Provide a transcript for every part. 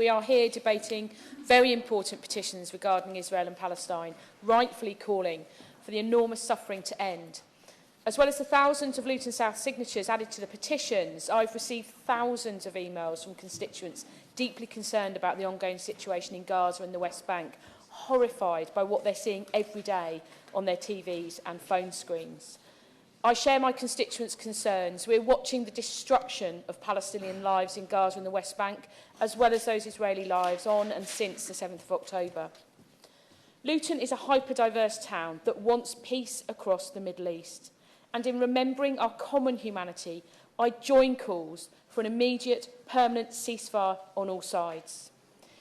we are here debating very important petitions regarding Israel and Palestine, rightfully calling for the enormous suffering to end. As well as the thousands of Luton South signatures added to the petitions, I've received thousands of emails from constituents deeply concerned about the ongoing situation in Gaza and the West Bank, horrified by what they're seeing every day on their TVs and phone screens. I share my constituents' concerns. We're watching the destruction of Palestinian lives in Gaza and the West Bank, as well as those Israeli lives on and since the 7th of October. Luton is a hyper-diverse town that wants peace across the Middle East. And in remembering our common humanity, I join calls for an immediate, permanent ceasefire on all sides.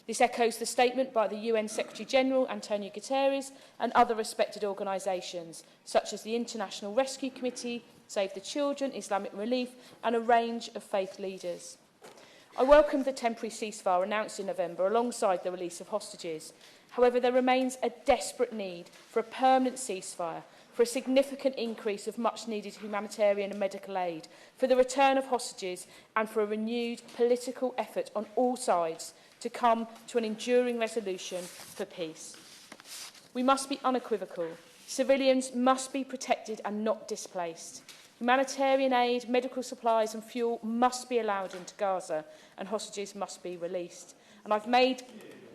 This echoes the statement by the UN Secretary-General, Antonio Guterres, and other respected organisations, such as the International Rescue Committee, Save the Children, Islamic Relief, and a range of faith leaders. I welcome the temporary ceasefire announced in November alongside the release of hostages. However, there remains a desperate need for a permanent ceasefire, for a significant increase of much-needed humanitarian and medical aid, for the return of hostages, and for a renewed political effort on all sides to come to an enduring resolution for peace. We must be unequivocal. Civilians must be protected and not displaced. Humanitarian aid, medical supplies and fuel must be allowed into Gaza, and hostages must be released. And I've made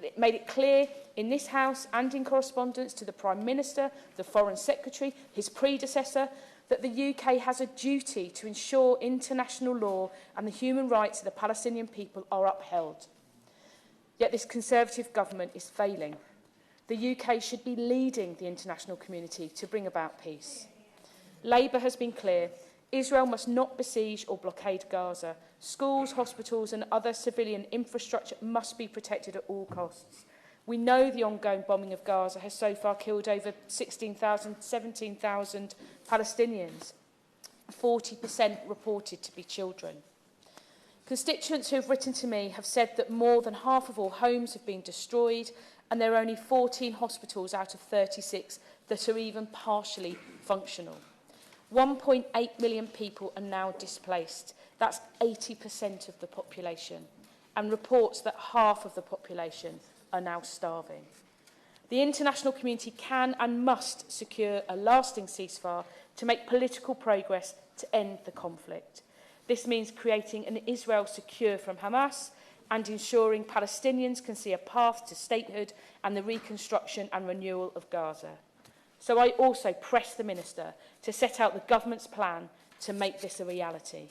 it clear in this House and in correspondence to the Prime Minister, the Foreign Secretary, his predecessor, that the UK has a duty to ensure international law and the human rights of the Palestinian people are upheld. Yet this Conservative government is failing. The UK should be leading the international community to bring about peace. Labour has been clear. Israel must not besiege or blockade Gaza. Schools, hospitals and other civilian infrastructure must be protected at all costs. We know the ongoing bombing of Gaza has so far killed over 17,000 Palestinians, 40% reported to be children. Constituents who have written to me have said that more than half of all homes have been destroyed, and there are only 14 hospitals out of 36 that are even partially functional. 1.8 million people are now displaced. That's 80% of the population, and reports that half of the population are now starving. The international community can and must secure a lasting ceasefire to make political progress to end the conflict. This means creating an Israel secure from Hamas and ensuring Palestinians can see a path to statehood and the reconstruction and renewal of Gaza. So I also press the Minister to set out the government's plan to make this a reality.